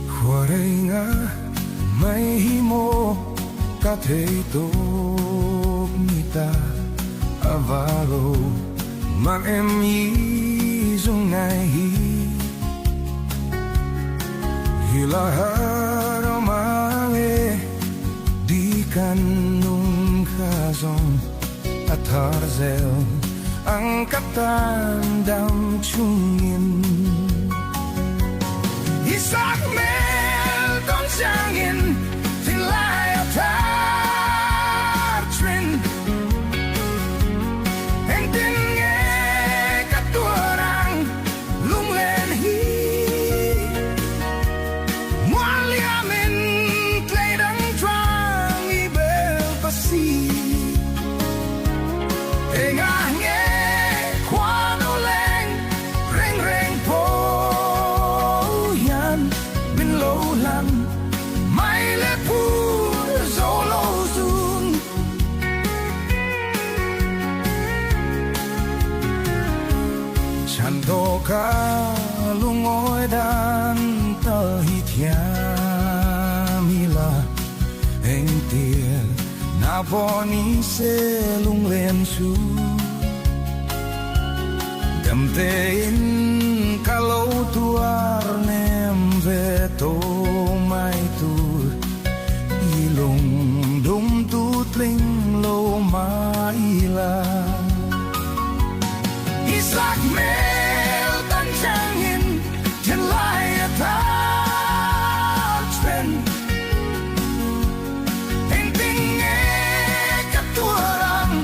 Khoare nga may himo katay tok nita avaro mang em yi zung nai hi hilahar mang e di kan nung khazong athar zel ang katan dam chungin Isak mel dong changin tin lai atar trin Anh tin nghe các tua rang lung lên hi Ngoan lia mình play đắng trang y bel pasi Anh à nghe khoa nô lên reng reng po yan Min lâu lắm mai lệ pu zo lâu zun Chan do ka lungoy dan ta hi thiamila Anh tia na boni se lung len su Đầm tê in ca lâu tuar nem về tô mai tur Y lung dum tut ling lâu mai la Isak mel tan chang in thiên lai ta tren Anh tin nghe các tua rang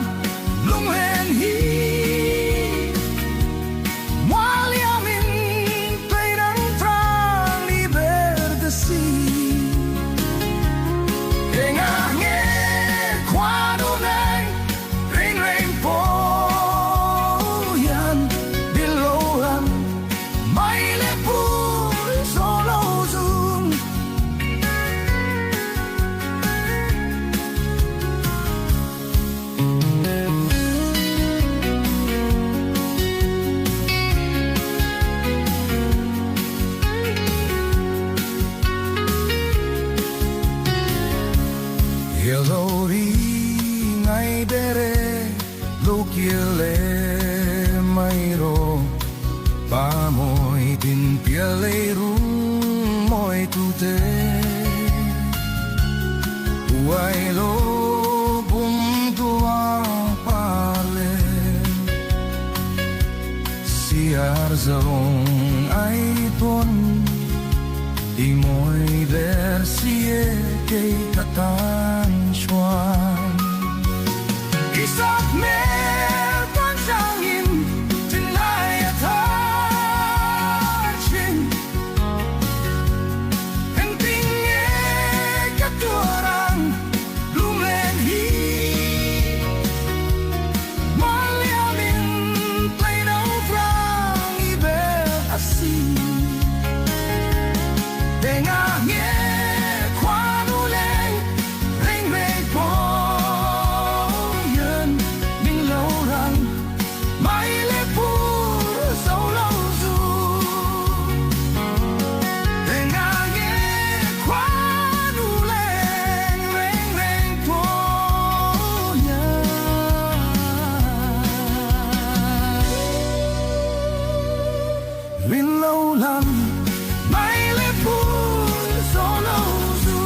lung lên hi Mua lia min play đắng trang đi verde si Anh à nghe khoa đồ này reng reng po yan đi lâu lắm mai lệ pu zo lâu zoom Hello đi ngày bere lo kiele mai ro pa moi tin piele ru moi tu te Uai lo bum tua pale Siar zong ai ton Di moi versie kay katan chuan Isak mel tan chang in tin lai atar chin Anh tin nghe các tua rang lung lên hi Mua lia min play đâu rang y bel asi Để ngả nghe khoa nô lên reng reng po yan Min lâu rang mai lệ pu zo lâu du Để ngả nghe khoa nô lên reng reng po yan Min lâu lắm mai lệ pu zo lâu du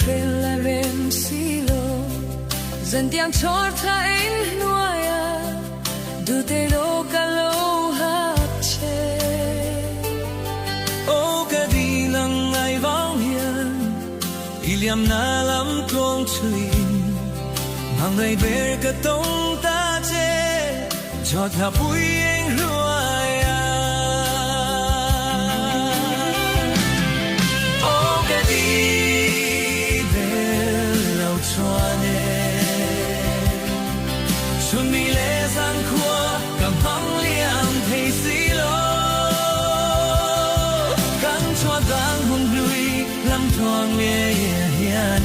trên là bên xí lô dần tiếng chót thay nuôi du tê lô cả lô hát chê ô cái đi lăng ngày vắng hiền iliam na lam công chui mang ngày về cái tông ta chê cho thà bụi anh ruồi ô cái đi về lâu cho nên xuân mi lệ giang khua cầm hăng liang thấy xí lô cắn cho giang hùng đuôi lâm thoáng nghe hiền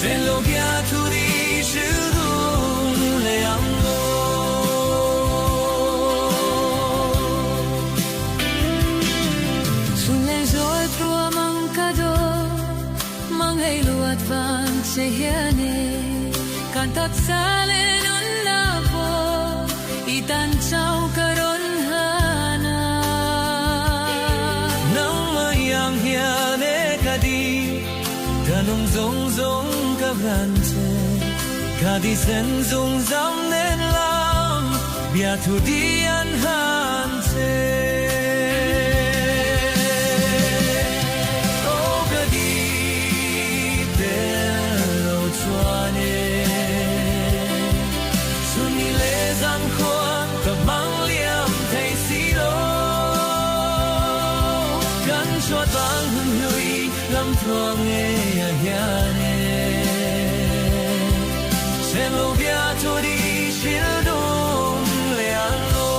trên lô bia thu đi chữ đun lệ ang ngô xuân lên rồi tua mang ca đô mang hay luat vang che hiền kantat sa lên un na po itan chau karon hana nang mayang hiền ka di kanong zong zong cả đi sen dùng dám nên làm bia thu đi ăn hàn chê ô cả đi bèo cho nên xuân đi lệ giang khoan tập mang liam thấy xí lô gắn cho tang hưng hười lâm thoáng nghe hiền sen lo bia cho đi chill đông leang lo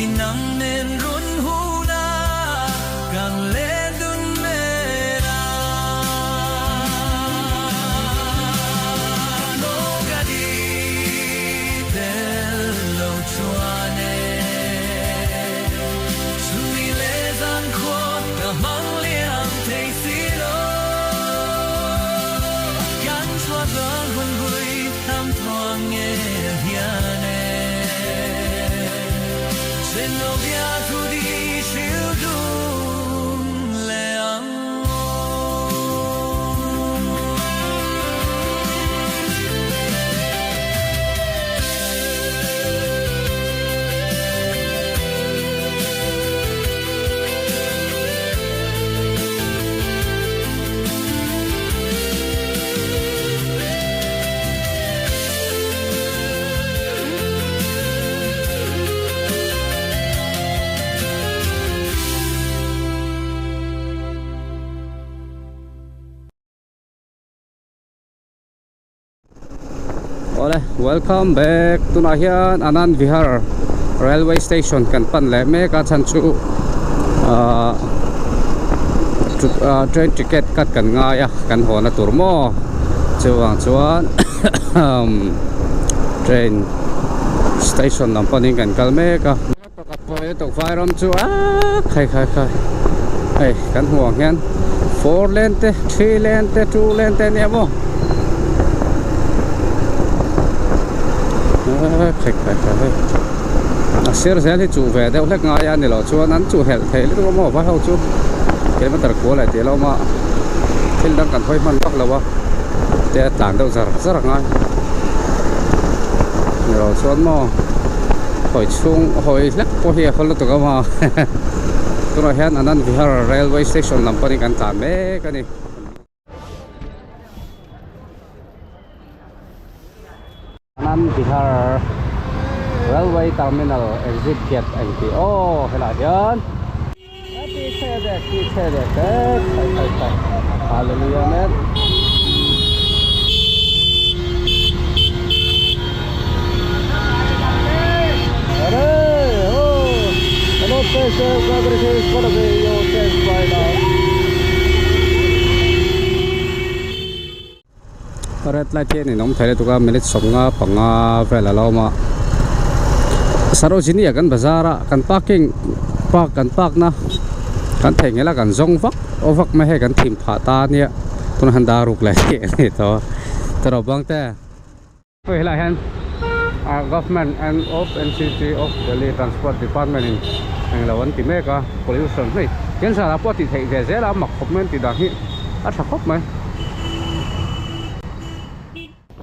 tin nắng nên run hu na càng lên đun mê na no ga đi del lo chua ne sui le gian khuôn cả mang liang thấy xí lô gắn xóa vỡ hôn vui tham thoáng nghe hiền sen lo bia thu đi chill đun leang Welcome back to Nahian Anand Vihar Railway Station kan panle me ka chanchu train ticket kat kan nga ya kan hona turmo chuang chuan train station lampaning kan kalme ka poi to fairam chu khai ai kan huang hian 4 lane te 3 lane te 2 lane te ne mo khách xer thì chủ về đâu lắc ngay anh lo cho anh chủ hẹn thấy lúc mà phải hậu chú cái mà tật của lại thì lâu mà thiên đang cần phải man bắt là bao để tản đâu rất là ngay rồi cho mà hỏi chung hỏi lắc có hiểu không là tụi mà tôi nói hẹn anh Vihar Railway Station làm cái cần tản mấy cái này Bihar Railway Terminal Exit Gate NPO hela hian ti the kai hallelujah man hello sir progress is gonna be your test by now red light ni nom thare tuka minute somnga panga vela lawma Sarojini kan bazara kan parking park na kan thengela kan zong ovak ma he kan thim pha ta nia tun han daruk lai ni to tro bang te hela han government and of NCT of Delhi Transport Department in lawan ti meka pollution nei ken sa po ti thei je la mak khop men ti da hi a tha khop mai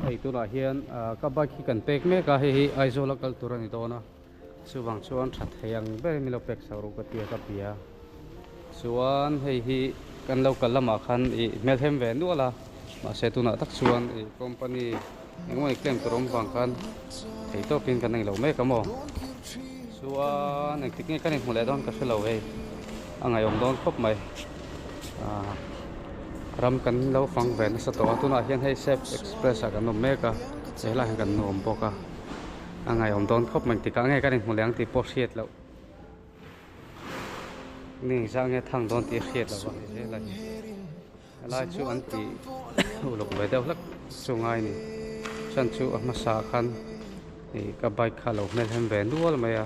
ai tu la hian ka ba khi kan pek meka hi aizola culture ni to na chuwang chuan that theyang be mi lo pek saru ka tia ka pia chuan hei hi kan lo kalama khan I melhem ve nu la ma se tu na tak chuan I company engoi claim turom bang kan thei to pin kan nei lo me ka mo chuan ek tik nge kan hmule don ka selo he angai om don khop mai ram kan lo fang ve na sa to tu na hian hei Safe Express kan no me ka chela kan nom boka angai om don khop man ti ka nge kan hmulang ti po siet lo ni sa nge thang don ti siet lo ba je la chu an ti ulok ve deuh lak chu ngai ni chan chu ma sa khan ni ka bike kha lo mel hem ve nual mai a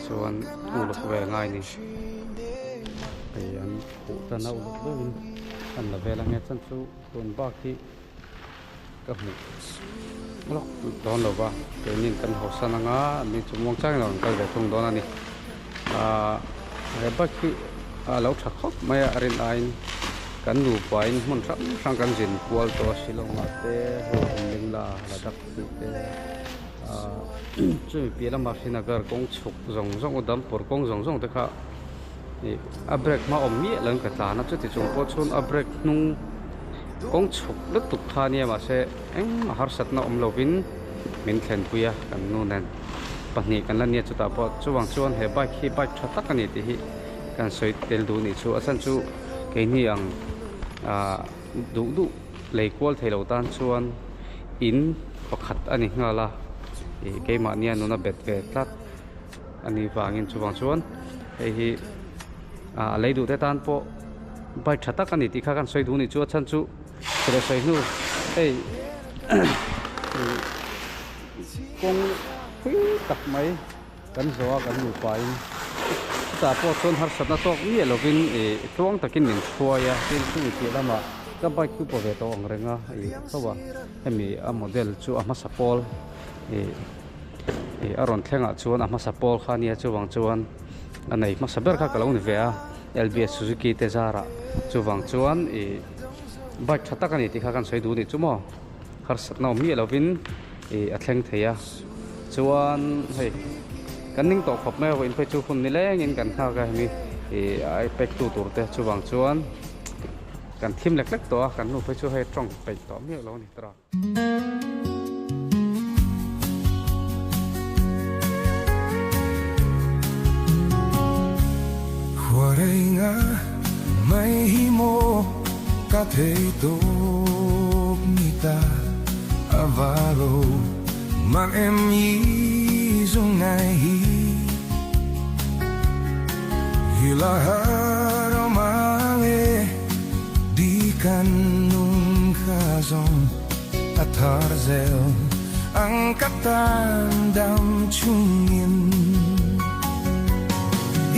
chuan ulok ve ngai ni ai an khu ta na ulok dun an la ve la nge chan chu ton ba ki ka hmu lok don lo ba ke nin kan ho sananga ni chumong chang lo kal ve thung don ani he ba ki lo thak khop mai arin ain kan nu pain mun sang kan jin kwal to silonga te ho ling la dak ti te chui pi lam ba sinagar kong chuk zong udam por kong zong te kha ni a break ma om mi lang ka ta na chu ti chung po chun a break nung kong chuk lut tuk kha nia ma se eng har sat na om lovin min thlen puya kan nu nen pahni kan la nia chu ta po chuwang chuan he bike hi bike tha tak ani ti hi kan soi tel du ni chu asan chu ke ni ang du lei kwal thelo tan chuan in pakhat ani ngala ke ma nia nuna bet ve tlat ani wangin chuwang chuan hei hi lei du te tan po bike tha tak ani ti kha kan soi du ni chu chan chu sele soi nu ei kong phi tak mai kan zoa kan nu pai ta po chon har satna tok mi lovin tuang takin min thuaya tin chu ti lama ka bike ku po ve to ang renga thowa hemi a model chu ama sapol aron thlenga chuan ama sapol khania chuwang chuan anei ma saber kha kalo ni ve a LBS Suzuki Tezara chuwang chuan bike tha tak ani ti kha kan soi du ni chumo har satna mi lovin a thleng theya chuan hei kan ning to khop me ho in pe chu khun ni leng in kan kha ka mi ai pek tu tur te chuwang chuan kan thim lek lek to kan nu pe chu he trong pe to mi lo ni tra Huarenga mai himo ka thei to nita avaro man em yi zung nai hi hila haro mange di kan nung khazong athar zel ang katan dam chungin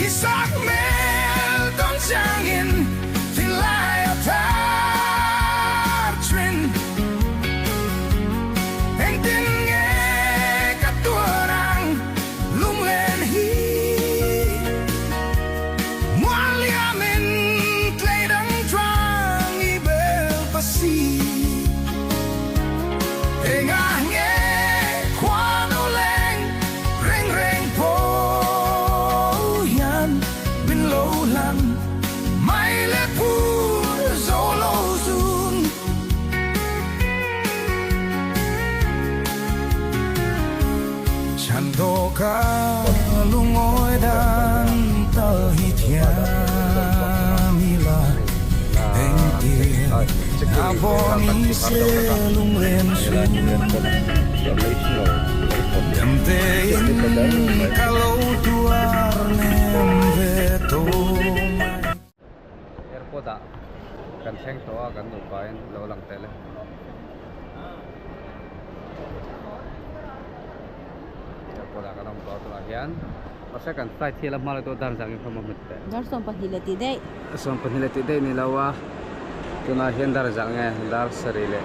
isak mel dong changin tilai atar trin my ฉันโตกาลุงอ้อยดันเตอฮิตยามิลาเอ็งเกียอาบอนิเซลุงเรียนสูงยำเตยินกาโลตัวเนมเวโต airport ah kan seng to kan nu pain lo lang tele airport ah kan om to la hian masa kan flight thila mal to dan jang phama mitte dar som pa hilati dei som panile ti dei ni lawa tuna hian dar jang nge dar sarile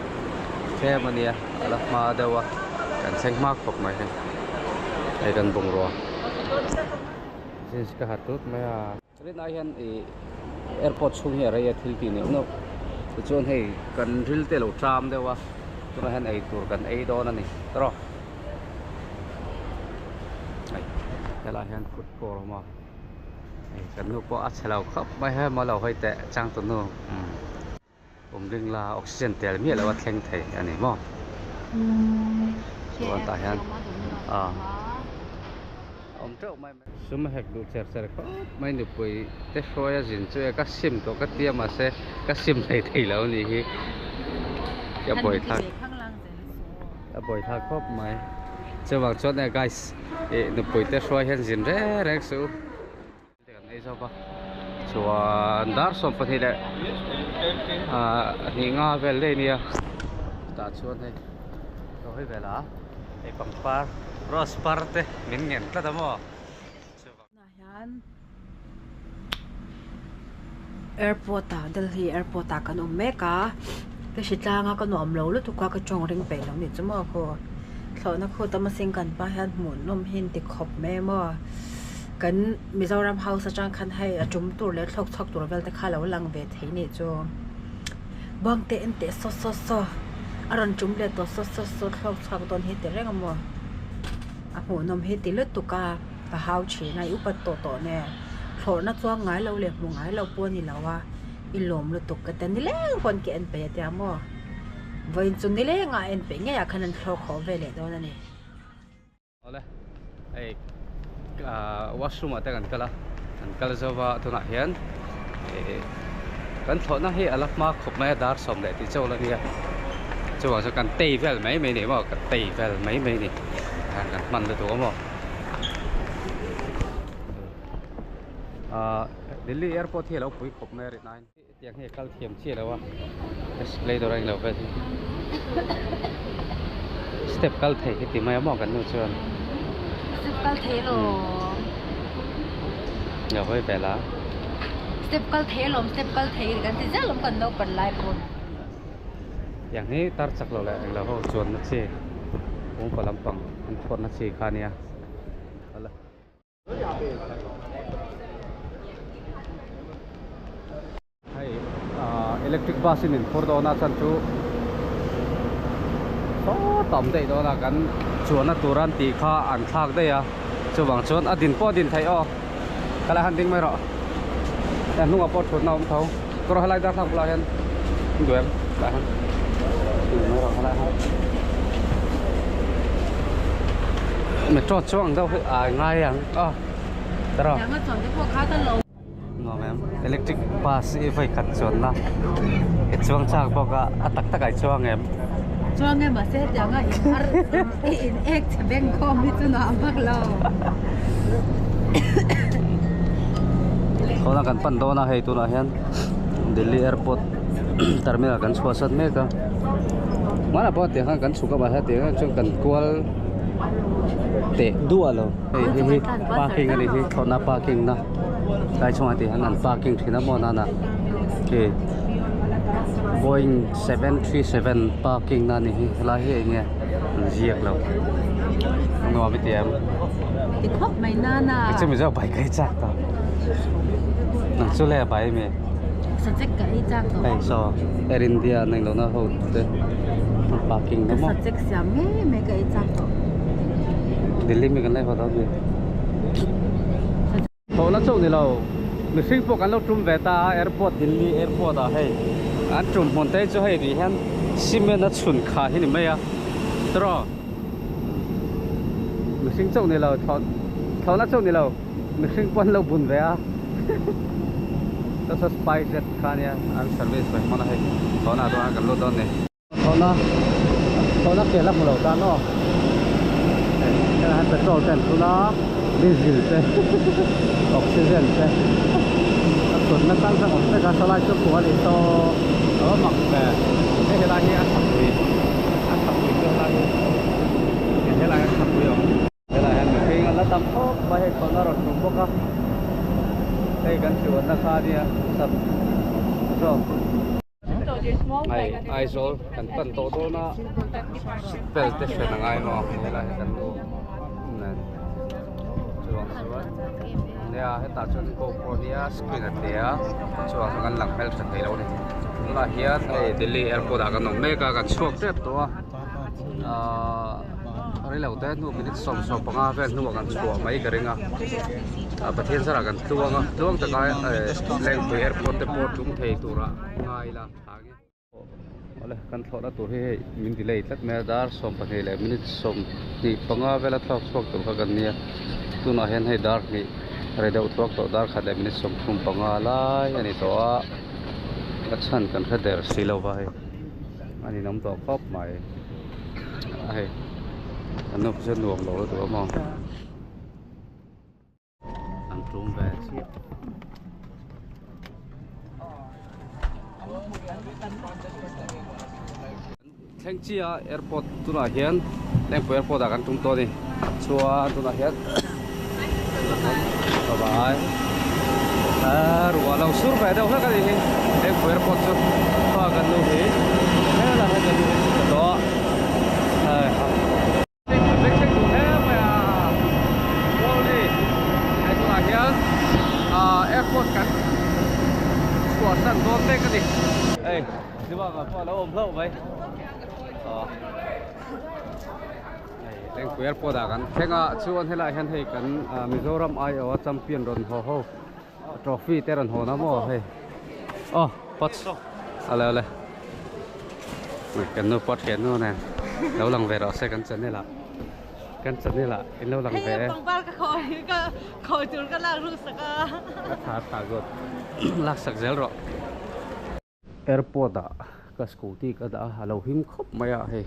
the mania ala ma dawa kan seng mak phok mai he ai kan bung ro jins ka hatut maya rin ai hian e airport chung hi ara ya thil ti ne no chuan hei kan ril te lo tram dewa tuna han ei tur kan ei don ani tro ai hela hian football ma ei kan nu po a chalo khap mai ha ma lo hoi te chang tu nu ring la oxygen tel mi lo wa thleng thei ani mo chuan ta hian om trâu mai sum hek du cher cher ko mai nu pui te soya jin chu ka sim to ka tia ma se ka sim thei thei lo ni hi ya boy thak ya boy thak khop mai chawang chot ne guys e nu pui te soya hen jin re rek su te kan ei zo ba chuan dar som pa thile ni nga vel le nia ta chuan hei to hei vela e pangpar Ros parte min ngen ta damo na hian airport ta Delhi airport ta kan meka ke shitlanga kan om lo lu tu ka chong ring pe lo ni chuma ko thona kho ta ma sing kan pa hian mun nom hin ti khop me mo kan Mizoram house atang khan hai achum tur le thok thok tur vel te kha lo lang ve thei ni chu bang te en te so aron chum le to so thok thok ton hi te reng mo a hmu nom hi ti lut tuka ka hau chi nai upat to ne thor na chuang ngai lo le mu ngai lo pu ni lawa i lom lu tuk ka tan ni le hon ke en pe te mo voin chun ni le nga en pe nge ya khanan thro kho ve le don ani ole ei washroom ata kan kala zawa tuna hian kan thona hi alak ma khop mai dar som le ti chola ni chuwa so kan tei vel mai ni mo kan tei vel mai ni kan man le to mo Delhi airport hi lo pui khop mai ri nine tiang he kal thiam chi lo wa display do rang lo ve step kal thei ki ti mai mo kan nu chuan step kal the lo ya hoi pela step kal the kan ti ja lom kan no kan lai pon yang ni tar chak lo la ang lo ho chuan na che ong pa lampang an phot na che khania ala hai electric bus in for do na chan chu so tom dei do na kan chuan na turan ti kha an thak de ya chuwang chuan adin po din thai o kala han ding mai ro ta nu a pot thot na om thau kro halai da thak la hen duem la han mai ro halai ha me trot chuang đâu ngai yang taro yang a chon te pho kha ta lo no ma'am electric bus e vai khat chon na e chuang chak boka atak tak ai chuang em chuang em ma se yang a in ek che beng khom ni chu na bak lo khona kan pan do na hei tu na hian Delhi airport terminal kan swasat me ka mana po te kan suka ba ha te chung kan kwal te dualo hi parking ani hi khona parking na kai chunga ti han parking thina mo na ke Boeing 737 parking na ni hi la hi nge jiak lo no bi tiam ti khop mai na che mi ja bai kai chak ta nang chu le bai me sa chek ka i chak to ai so Air India nang lo na ho te parking na mo sa chek sia me ka i chak to Delhi mi kan lai ho da bi ho na chau ni lo mi sing po kan lo tum ve ta airport Delhi airport a hei an tum mon te chu hei bi han cement na chun kha hi ni me ya tro mình sinh trâu này là thọ nó trâu này là mình sinh quan lâu buồn về à đó là spice jet khá nha anh service vậy mà này thọ nào đó cần luôn đó này thọ nó kia lắm một lầu ta nó cái là petrol tên nó diesel tên oxygen tênส่วนมันตั้งสงบในการสลายตัวหัวนี่ต่อหมักแต่ให้เวลาที่อันขับคุยเรื่องอะไรเห็นเวลาขับคุยอ่ะเวลาเห็นเพลงแล้วตามพ่อไปให้คนละรถกลุ่มพวกเขาให้กันชวนราคาเนี่ยสับชอบไอโซลกันตั้งโตๆนะเป็นเด็กเป็นยังไงเนาะเวลาเห็นกันดูนั่นชวนเนี่ยให้ตัดจนโกโปรเนี่ยสกรีนเดียช่วงกันหลังเมลสักทีแล้วเนี่ยมาเฮียดิลลี่แอร์พอร์ตกันน้องเมกากันช่วงเจ็บตัวอะไรเหล่านั้นนู่นมินิสมปังอาเฟนนู่นกันช่วงไม่กระดิ่งประเทศสระกันตัวแต่ก็แรงไปแอร์พอร์ตพอร์ตจุ่มเทตัวละง่ายละทางนี้อะไรกันทอดตัวให้มินดิเลยตัดเมดาร์สมประเทศเลยมินิสมนี่ปังอาเวลาทอดช่วงตัวกันเนี่ยตัวน่าเห็นให้ดาร์นี่อะไรเดี๋ยวตัวก็ดาร์ขัดเลยมินิสมคุมปังอาไล่อันนี้ตัวกัดชันกันแค่เดอร์สีเหลวไปอันนี้น้ำตัวครอบใหม่ไอ้อันนู้นเส้นหลวงเราตัวมองอันตรงแบบแข่งจีอาแอร์พอร์ตตัวน่าเห็นแรงไปแอร์พอร์ตกันตรงตัวนี้ชัวตัวน่าเห็นสบายรัวเราสุดไปเดี๋ยวเราก็ได้เห็นแรงไปแอร์พอร์ตสุดพอกันดูดินี่แหละให้กันดูตัวครับแอร์พอร์ตกันสวนสันโดนเต้กันดิเอ้ยนี่ว่ากันพอแล้วอมเพิ่มไปเล่นคุยแอร์พอร์ตกันแข่งชวนให้ไล่เห็นให้กันมิโซรัมไอโอแชมเปี้ยนรอนโฮโฮทรอฟี่เตรอนโฮนะมั่วเฮ้ยอ๋อปัดอะไรกันนู้ปัดแขนนู้นนะแล้วหลังเวรเอาใส่กันจันนี่ละกันจันนี่ละเห็นแล้วหลังเวรต้องบ้านก็คอยจุดก็ลากรู้สึกขาตากดลักสักเจลรอแอร์พอร์ตก็สกูตี้ก็ได้เราหิมครบไม่อะเฮ้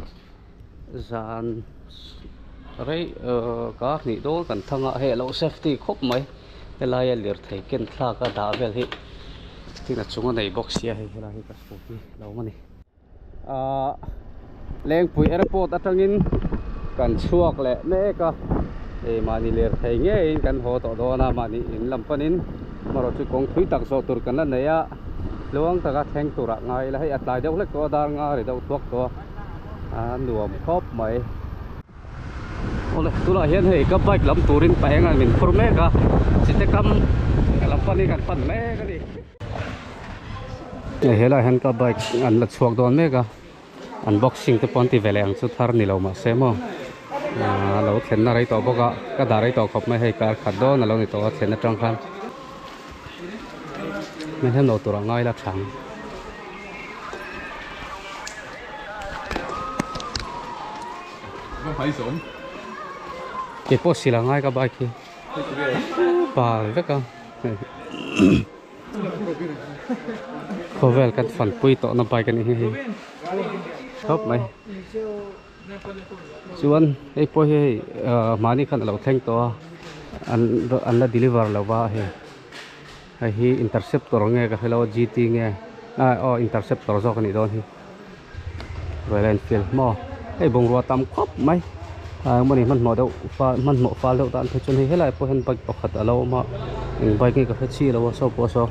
จานอะไรก็นี่โดนกันทั้งอะเฮ้เราเซฟตี้ครบไหมเวลาเลือดไทยเกินท่าก็ด่าเวลที่ที่นั่นช่วงในบ็อกซี่เฮ้เวลาที่ก็สกูตี้เรามันนี่แรงปุ๋ยแอร์พอร์ตตั้งอินกันช่วงแหละแม่ก็มานี่เลือดไทยเงี้ยกันหัวต่อโดนมานี่อินลำพันินมาเราจะกงทุยตักโซตุรกันนั่นเนี่ยหลวงตะกัดแทงตุระไงแล้วให้อัดลายเจ้าเล็กก็ดารงาหรือเจ้าทวกตัวหลวมครบไหมโอ้เลยตุระเห็นให้กับใบลำตูรินแปลงอันเป็นพรแม่ก็สิทธิ์กรรมลำพันนี่กันปั่นแม่ก็ดิเห็นอะไรเห็นกับใบอันละช่วงโดนแม่ก็อันบ็อกซิ่งที่ปอนที่เวลงสุดท้ายนี่เรามาเสมอเราเห็นอะไรต่อพวกก็ด่าอะไรต่อขบไม่ให้การขัดโดนเราในตัวเห็นในตรงข้ามไม่ใช่เราตัวง่ายลักชังก็ไผ่สนเก็บพวกสีละง่ายกับใบขี้ป่าเลยก็เขาเวลกันฝันปุยต่อน้ำไปกันนี่ชอบไหมส่วนไอ้พวกมานี่ขันเราแทงตัวอันละ deliver เราว่าไอ้อินเตอร์เซปตัวไงก็ให้เรา GT ไงอินเตอร์เซปตัวจอกันนี่โดนเวลาฟิลมอไอ้บงรัวตามครบไหมมันนี่มันหมดแล้วมันหมดฟ้าแล้วตอนที่จนให้ไรพวกเห็นไปตกขัดเรามาไปนี่ก็ให้ชี้เราว่าโซ่ปัวโซ่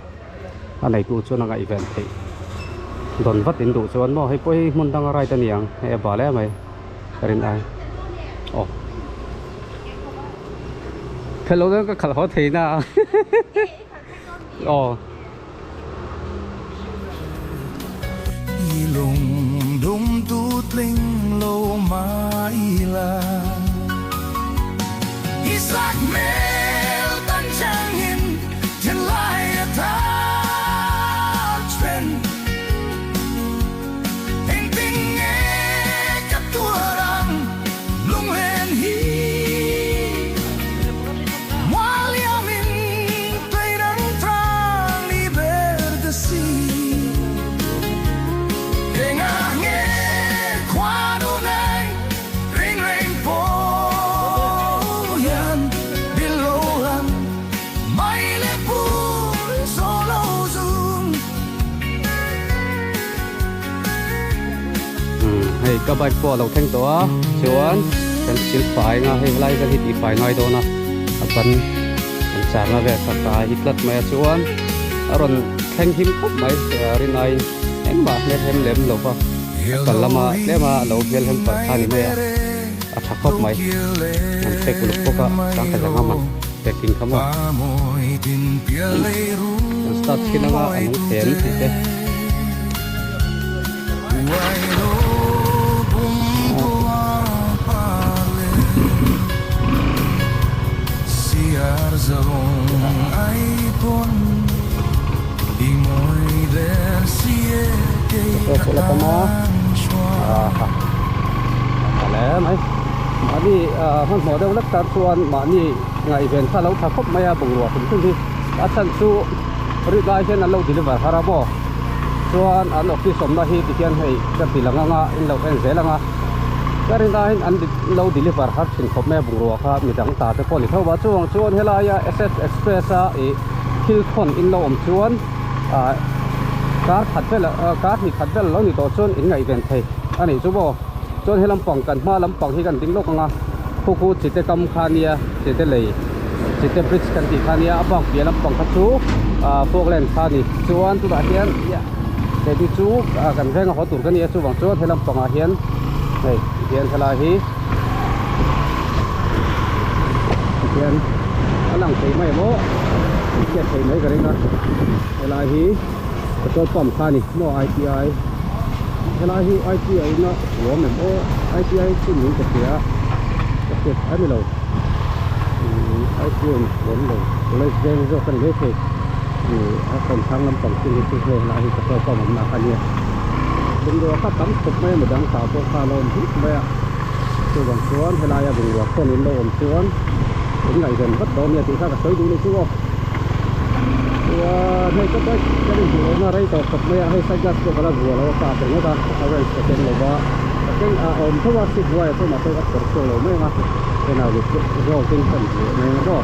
อันไหนกูชวนอะไรอีเวนต์ให้โดนวัดอินดูชวนมอให้พวกมันตั้งอะไรตัวนี้ยังให้บาแล้วไหมเรียนไออ๋อแค่เราต้องก็ขัดหัวทีน่ะอ๋อlùng đúng tút linh lâu mãi là Isaac mel tan trang hin chân lại tháp trên hình tình nghe cắt tua đằng lung lên hi ka bike po lo theng to chuan kan sil fai nga he lai ka hit I fai ngai do na apan an char na ve sa ta hitlat mai chuan aron theng him khop mai rin ai em ma le hem lem lo pa kalama le ma lo bel hem pa thani me a khop mai an tek lu ko ka sang ka janga man taking khama start kinanga anu ten te siar zalong ai pon di moi der sie ke ale mai mani han mo deuh lak tar chuan mani ngai ven tha lo tha khop mai a bungrua thum thum hi a chan chu ri lai hen an lo deliver haramo chuan an office somna hi ti hian hei ka tilanga nga in lo en zelanga karin da hin an lo deliver har thin khop mai bungrua kha mi dang ta te poli thowa chuan helaya SF Express a e thil thon in lo om chuan car khatbel car ni khatbel lo ni to chuan in ngai ven thei ani chu bo chuan helam pang kan ma lam pang hi kan ding lokanga khu chite kam khania chite lei chite bridge kan ti khania apang pia lam pang khachu Falkland khani chuan tu da hian ya te ti chu kan venga ho tur kan ya chu wang chuan helam panga hian hei hian thala hi hian alang thei mai mo ke thei mai garenga thala hi petrol pump khani no ITI thala hi ITI na lo mem o ITI chu ni ka tia ke ani lo ITI bon lo le zen zo kan le ke a kon thang lam pang chu chu le la hi petrol pump na khani bung ro ka tam khop mai ma dang ta ko kha lon hi mai a chu bang chuan helaya bung ro kon in lo om chuan in ngai gen bắt do nia ti kha ka soi du ni chu wa hay các cái đi du na rai to khop mai hay sai gas ko kala zuwa lo ka te nga ka rai ka ten lo ba ken om thowa si wa to ma to ka por so lo mai ma ke na lu ro tin kan mai na do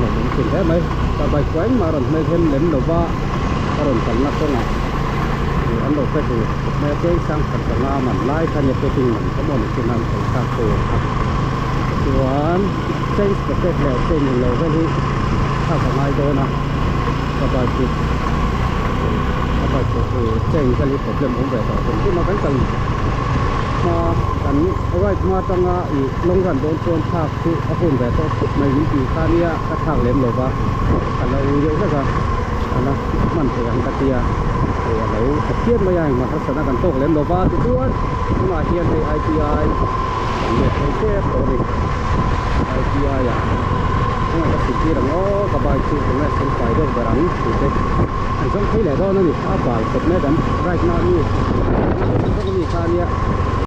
lo mun tin he mai ta bai kwang ma ron mai hem lem lo ba ron kan na ko na an lo ka tu mai ke sang kan na man lai kan ye tin man ko mon tin nan ko ka ko chuan change the set le change lo ga hi ta ka mai do na ka ba chu change ka li problem om ve to ko ma kan kan ma kan right ma tanga I long ran don chon thak chu a hun ve to mai ni ti kha nia ka thak lem lo ba kan lo ye ka ga ana man te kan ka tia lo ka tiet ma yang ma ka sana kan tok lem lo ba tu tuan ma hian ai ITI ne ke to ni ITI ya nga ka si kirang o ka ba chu na sen pai do barang tu te an jong thei le do na ni a ba ko me dan right now ni ko ni kha nia